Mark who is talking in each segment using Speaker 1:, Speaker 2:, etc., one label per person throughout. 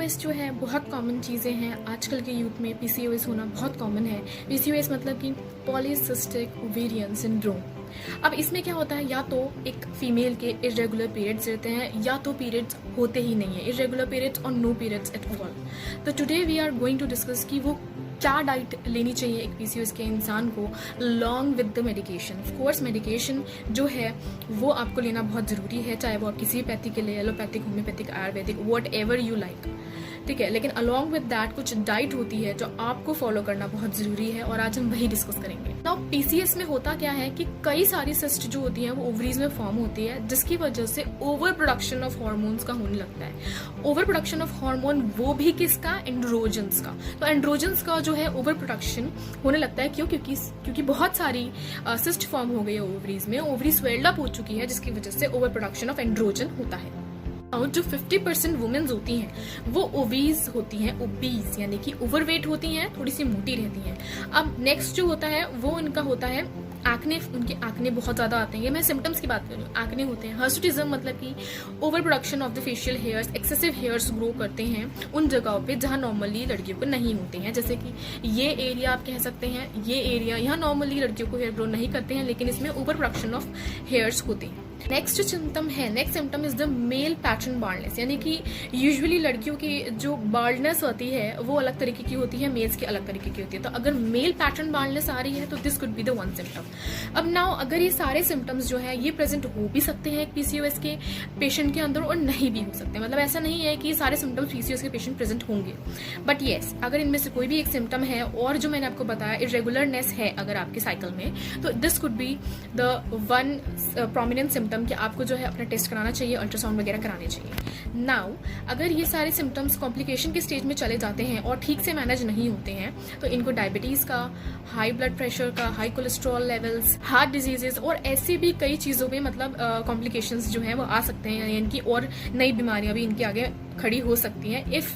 Speaker 1: PCOS जो है बहुत कॉमन चीज़ें हैं आजकल के यूथ में। पीसीओएस होना बहुत कॉमन है। पीसीओएस मतलब कि पॉलीसिस्टिक ओवेरियन सिंड्रोम। अब इसमें क्या होता है, या तो एक फीमेल के इरेगुलर पीरियड्स रहते हैं या तो पीरियड्स होते ही नहीं है, इरेगुलर पीरियड्स और नो पीरियड्स एट ऑल। तो today we are going to discuss कि वो क्या डाइट लेनी चाहिए एक पीसीओएस के इंसान को long with the medication. Of course medication जो है वो आपको लेना बहुत ज़रूरी है, चाहे वो आप किसी भी पैथी के लिए, allopathic, homeopathic, Ayurvedic, what ever you like, ठीक है। लेकिन अलॉन्ग विद दैट कुछ डाइट होती है जो आपको फॉलो करना बहुत ज़रूरी है और आज हम वही डिस्कस करेंगे। नाउ पीसीएस में होता क्या है कि कई सारी सिस्ट जो होती हैं वो ओवरीज में फॉर्म होती है, जिसकी वजह से ओवर प्रोडक्शन ऑफ हार्मोन्स का होने लगता है। ओवर प्रोडक्शन ऑफ हार्मोन वो भी किसका, एंड्रोजन्स का। तो एंड्रोजन्स का जो है ओवर प्रोडक्शन होने लगता है क्योंकि बहुत सारी सिस्ट फॉर्म हो गई है ओवरीज में, ओवरी स्वेल्ड अप हो चुकी है, जिसकी वजह से ओवर प्रोडक्शन ऑफ एंड्रोजन होता है। और जो 50% वुमेन्स होती हैं वो ओबीज होती हैं, ओबीज यानी कि ओवरवेट होती हैं, थोड़ी सी मोटी रहती हैं। अब नेक्स्ट जो होता है वो इनका होता है एक्ने। उनके एक्ने बहुत ज़्यादा आते हैं, मैं सिम्टम्स की बात कर रही हूँ। एक्ने होते हैं। हर्सुटिज्म मतलब कि over production of the facial hairs, excessive hairs grow करते हैं उन जगहों पे जहाँ नॉर्मली लड़कियों को नहीं होते हैं। जैसे कि ये एरिया आप कह सकते हैं, ये एरिया यहाँ नॉर्मली लड़कियों को हेयर ग्रो नहीं करते हैं, लेकिन इसमें ओवर प्रोडक्शन ऑफ हेयर्स होते हैं। नेक्स्ट सिम्टम है, next symptom is the male pattern baldness, यानी कि यूजुअली लड़कियों की जो बाल्डनेस होती है वो अलग तरीके की होती है, मेल्स की अलग तरीके की होती है। तो अगर मेल पैटर्न बाल्डनेस आ रही है तो this could be the one symptom. अब नाउ अगर ये सारे सिम्टम्स जो है ये प्रेजेंट हो भी सकते हैं पीसीओएस के पेशेंट के अंदर और नहीं भी हो सकते, मतलब ऐसा नहीं है कि सारे सिम्टम्स पीसीओएस के पेशेंट प्रेजेंट होंगे। बट येस, अगर इनमें से कोई भी एक सिम्टम है और जो मैंने आपको बताया इरेगुलरनेस है अगर आपके साइकिल में, तो this could be the one prominent symptom कि आपको जो है अपना टेस्ट कराना चाहिए, अल्ट्रासाउंड वगैरह कराने चाहिए। नाउ अगर ये सारे सिम्टम्स कॉम्प्लिकेशन के स्टेज में चले जाते हैं और ठीक से मैनेज नहीं होते हैं तो इनको डायबिटीज का, हाई ब्लड प्रेशर का, high cholesterol levels, heart diseases और ऐसी भी कई चीज़ों में मतलब कॉम्प्लिकेशंस जो हैं वो आ सकते हैं, इनकी और नई बीमारियां भी इनके आगे खड़ी हो सकती हैं if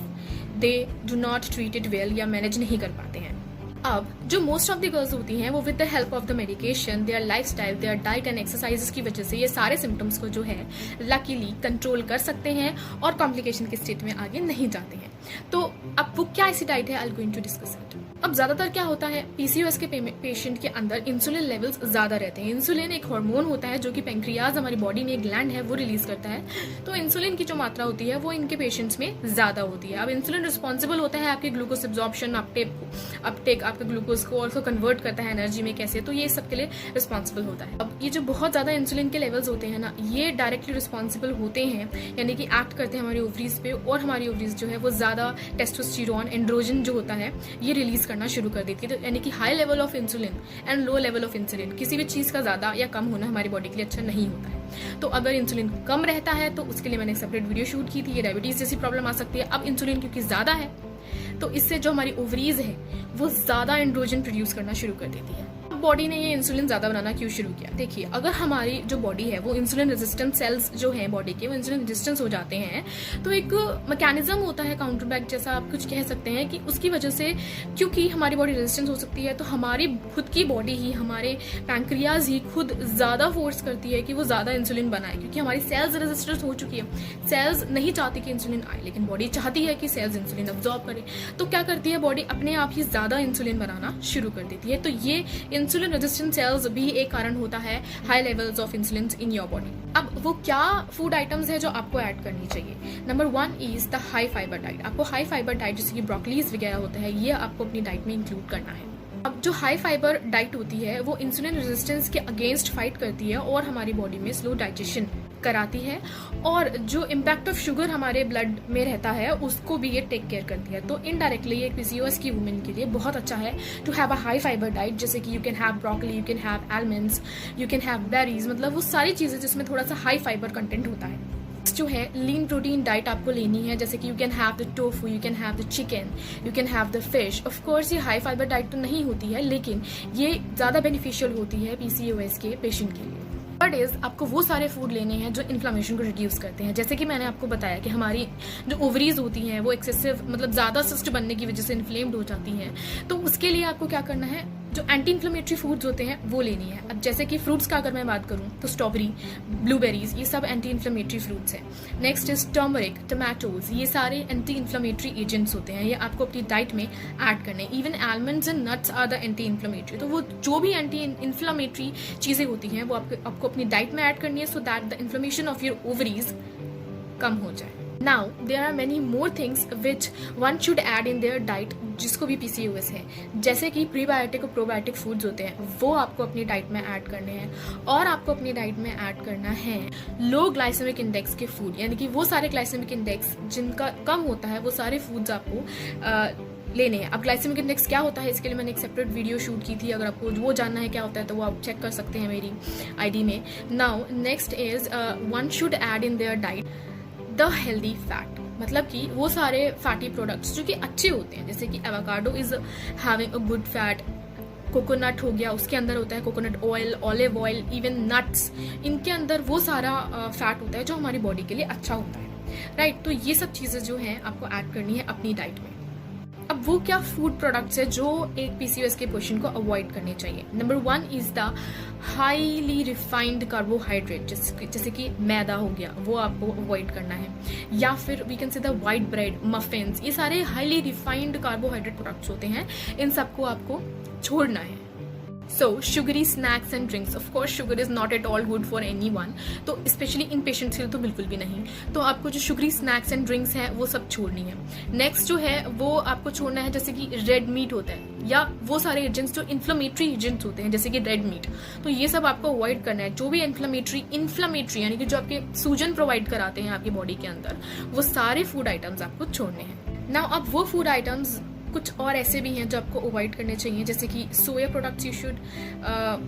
Speaker 1: they do not treat it well या मैनेज नहीं कर पाते हैं। अब जो मोस्ट ऑफ द गर्ल्स होती हैं वो with the help of the medication, there lifestyle, their diet and exercises की वजह से ये सारे सिम्टम्स को जो है लकीली कंट्रोल कर सकते हैं और कॉम्प्लिकेशन के स्टेट में आगे नहीं जाते हैं। तो अब वो क्या ऐसी डाइट है, I am going to discuss it. अब ज्यादातर क्या होता है पीसीओएस के पेशेंट के अंदर इंसुलिन लेवल्स ज्यादा रहते हैं। इंसुलिन एक हार्मोन होता है जो कि पेंक्रियाज हमारी बॉडी में एक ग्लैंड है वो रिलीज करता है। तो इंसुलिन की जो मात्रा होती है वो इनके पेशेंट्स में ज्यादा होती है। अब इंसुलिन रिस्पॉन्सिबल होता है आपके ग्लूकोज एब्जॉर्प्शन, अपटेक आपके ग्लूकोज को ऑल्सो कन्वर्ट करता है एनर्जी में कैसे, तो ये सबके लिए रिस्पॉन्सिबल होता है। अब ये जो बहुत ज्यादा इंसुलिन के लेवल्स होते हैं ना, ये डायरेक्टली रिस्पॉन्सिबल होते हैं, यानी कि एक्ट करते हैं हमारी ओवरीज पे, और हमारी ओवरीज जो है वो ज्यादा टेस्टोस्टेरोन, एंड्रोजन जो होता है ये रिलीज करना शुरू कर देती है। तो यानी कि high level of insulin and low level of insulin, किसी भी चीज का ज्यादा या कम होना हमारी बॉडी के लिए अच्छा नहीं होता है। तो अगर इंसुलिन कम रहता है तो उसके लिए मैंने एक सेपरेट वीडियो शूट की थी, ये डायबिटीज जैसी प्रॉब्लम आ सकती है। अब इंसुलिन क्योंकि ज्यादा है तो इससे जो हमारी ओवरीज है वो ज्यादा एंड्रोजन प्रोड्यूस करना शुरू कर देती है। बॉडी ने ये इंसुलिन ज्यादा बनाना क्यों शुरू किया? देखिए, अगर हमारी जो बॉडी है वो इंसुलिन रेजिस्टेंट सेल्स जो है बॉडी के वो इंसुलिन रेजिस्टेंस हो जाते हैं, तो एक मैकेनिज्म होता है काउंटर बैक जैसा आप कुछ कह सकते हैं कि उसकी वजह से, क्योंकि हमारी बॉडी रेजिस्टेंस हो सकती है तो हमारी खुद की बॉडी ही, हमारे पैंक्रियाज ही खुद ज्यादा फोर्स करती है कि वो ज्यादा इंसुलिन बनाए, क्योंकि हमारी सेल्स रेजिस्टेंस हो चुकी है। सेल्स नहीं चाहती कि इंसुलिन आए, लेकिन बॉडी चाहती है कि सेल्स इंसुलिन अब्जॉर्ब करे। तो क्या करती है बॉडी, अपने आप ही ज्यादा इंसुलिन बनाना शुरू कर देती है। तो ये इंसुलिन रेजिस्टेंट सेल्स भी एक कारण होता है high levels of insulin in your body. अब वो क्या फूड आइटम्स है जो आपको ऐड करनी चाहिए? Number 1 is the high fibre diet. आपको हाई फाइबर डाइट जैसे कि ब्रोकलीज वगैरह होता है ये आपको अपनी डाइट में इंक्लूड करना है। अब जो हाई फाइबर डाइट होती है वो इंसुलिन रेजिस्टेंस के अगेंस्ट फाइट करती है और हमारी बॉडी में स्लो डाइजेशन कराती है, और जो इम्पैक्ट ऑफ शुगर हमारे ब्लड में रहता है उसको भी ये टेक केयर करती है। तो इनडायरेक्टली ये पीसीओएस की वुमेन के लिए बहुत अच्छा है to have a high fibre diet, जैसे कि you can have broccoli, you can have almonds, you can have berries, मतलब वो सारी चीजें जिसमें थोड़ा सा हाई फाइबर कंटेंट होता है। जो है लीन प्रोटीन डाइट आपको लेनी है, जैसे कि you can have the tofu, you can have the chicken, you can have the fish. Of course ये हाई फाइबर डाइट तो नहीं होती है, लेकिन ये ज्यादा बेनिफिशियल होती है पीसीओएस के पेशेंट के लिए। थर्ड इज आपको वो सारे फूड लेने हैं जो इन्फ्लेमेशन को रिड्यूस करते हैं। जैसे कि मैंने आपको बताया कि हमारी जो ओवरीज होती हैं वो एक्सेसिव मतलब ज्यादा सिस्ट बनने की वजह से इन्फ्लेम्ड हो जाती हैं, तो उसके लिए आपको क्या करना है, जो एंटी इन्फ्लेमेटरी फूड्स होते हैं वो लेनी है। अब जैसे कि फ्रूट्स का अगर मैं बात करूं तो स्ट्रॉबेरी, ब्लूबेरीज, ये सब एंटी इन्फ्लेमेटरी फ्रूट्स हैं। नेक्स्ट इज टर्मरिक, टमाटोज, ये सारे एंटी इन्फ्लेमेटरी एजेंट्स होते हैं, ये आपको अपनी डाइट में ऐड करने। Even almonds and nuts are the anti inflammatory. तो वो जो भी एंटी इन्फ्लेमेटरी चीज़ें होती हैं वो आपको अपनी डाइट में ऐड करनी है, so that the inflammation of your ovaries कम हो जाए। Now there are many more things which one should add in their diet जिसको भी PCOS है, जैसे कि प्रीबायोटिक और प्रोबायोटिक फूड्स होते हैं वो आपको अपनी डाइट में ऐड करने हैं। और आपको अपनी डाइट में ऐड करना है लो ग्लाइसेमिक इंडेक्स के फूड, यानी कि वो सारे ग्लाइसेमिक इंडेक्स जिनका कम होता है वो सारे फूड्स आपको लेने हैं। अब ग्लाइसेमिक इंडेक्स क्या होता है इसके लिए मैंने एक सेपरेट वीडियो शूट की थी, अगर आपको वो जानना है क्या होता है तो वो आप चेक कर सकते हैं मेरी ID में। Now next is one should add in their diet the healthy fat, मतलब कि वो सारे फैटी प्रोडक्ट्स जो कि अच्छे होते हैं, जैसे कि avocado is having a good fat, coconut हो गया उसके अंदर होता है coconut oil, olive oil, even nuts, इनके अंदर वो सारा फैट होता है जो हमारी बॉडी के लिए अच्छा होता है, राइट। तो ये सब चीज़ें जो हैं आपको ऐड करनी है अपनी डाइट में। अब वो क्या फूड प्रोडक्ट्स है जो एक PCOS के पेशेंट को अवॉइड करने चाहिए। Number 1 is the highly refined carbohydrate, जैसे कि मैदा हो गया, वो आपको अवॉइड करना है। या फिर we can say the white bread, muffins, ये सारे हाईली रिफाइंड कार्बोहाइड्रेट प्रोडक्ट्स होते हैं, इन सबको आपको छोड़ना है। So sugary snacks and drinks, of course sugar is not at all good for anyone, तो स्पेशली इन पेशेंट्स के लिए तो बिल्कुल भी नहीं। तो आपको जो शुगरी स्नैक्स एंड ड्रिंक्स हैं वो सब छोड़नी है। नेक्स्ट जो है वो आपको छोड़ना है जैसे कि रेड मीट होता है, या वो सारे एजेंट्स जो इन्फ्लेमेटरी एजेंट्स होते हैं जैसे कि रेड मीट, तो ये सब आपको अवॉइड करना है। जो भी इन्फ्लेमेटरी यानी कि जो आपके सूजन प्रोवाइड कराते हैं आपकी बॉडी के अंदर, वो सारे फूड आइटम्स आपको छोड़ने हैं। नाउ अब वो फूड आइटम्स कुछ और ऐसे भी हैं जो आपको अवॉइड करने चाहिए, जैसे कि सोया प्रोडक्ट्स यू शुड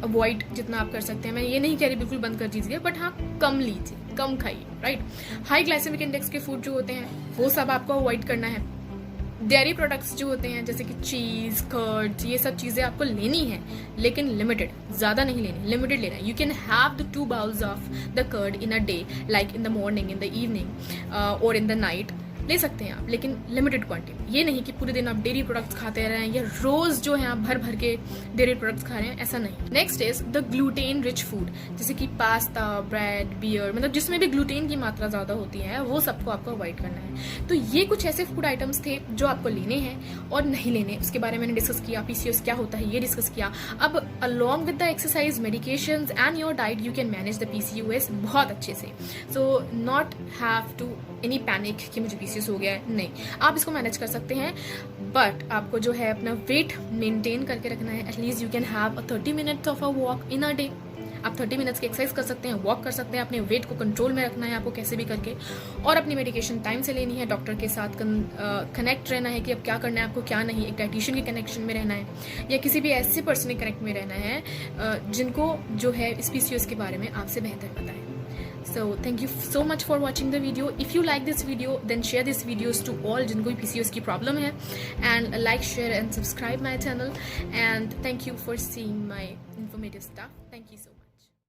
Speaker 1: अवॉइड जितना आप कर सकते हैं। मैं ये नहीं कह रही बिल्कुल बंद कर दीजिए, बट हाँ कम लीजिए, कम खाइए, राइट। हाई ग्लाइसेमिक इंडेक्स के फूड जो होते हैं वो सब आपको अवॉइड करना है। डेयरी प्रोडक्ट्स जो होते हैं जैसे कि चीज़, कर्ड, ये सब चीज़ें आपको लेनी है लेकिन लिमिटेड, ज़्यादा नहीं लेनी, लिमिटेड लेना है। You can have the 2 bowls of the curd in a day, like in the morning, in the evening और इन द नाइट, ले सकते हैं आप, लेकिन लिमिटेड क्वांटिटी। ये नहीं कि पूरे दिन आप डेयरी प्रोडक्ट्स खाते रहे हैं या रोज जो है आप भर भर के डेयरी प्रोडक्ट्स खा रहे हैं, ऐसा नहीं। Next is the gluten rich food, जैसे कि पास्ता, ब्रेड, बियर, मतलब जिसमें भी ग्लूटेन की मात्रा ज़्यादा होती है वो सबको आपको अवॉइड करना है। तो ये कुछ ऐसे फूड आइटम्स थे जो आपको लेने हैं और नहीं लेने, उसके बारे में मैंने डिस्कस किया। PCOS क्या होता है ये डिस्कस किया। अब along with the exercise, medications and your diet you can manage the PCOS बहुत अच्छे से। So not have to any panic कि मुझे PCOS हो गया है, नहीं, आप इसको मैनेज कर सकते हैं। बट आपको जो है अपना वेट मेंटेन करके रखना है। At least you can have 30 minutes of a walk in a day. आप 30 मिनट्स की एक्सरसाइज कर सकते हैं, वॉक कर सकते हैं, अपने वेट को कंट्रोल में रखना है आपको कैसे भी करके, और अपनी मेडिकेशन टाइम से लेनी है। डॉक्टर के साथ कनेक्ट रहना है कि अब क्या करना है आपको, क्या नहीं। एक डाइटिशियन के कनेक्शन में रहना है या किसी भी ऐसे पर्सन के कनेक्ट में रहना है जिनको जो है इस PCOS के बारे में आपसे बेहतर पता है। So thank you so much for watching the video. If you like this video, then share this videos to all जिनको भी PCOS की प्रॉब्लम है, and like, share and subscribe my channel, and thank you for seeing my informative stuff.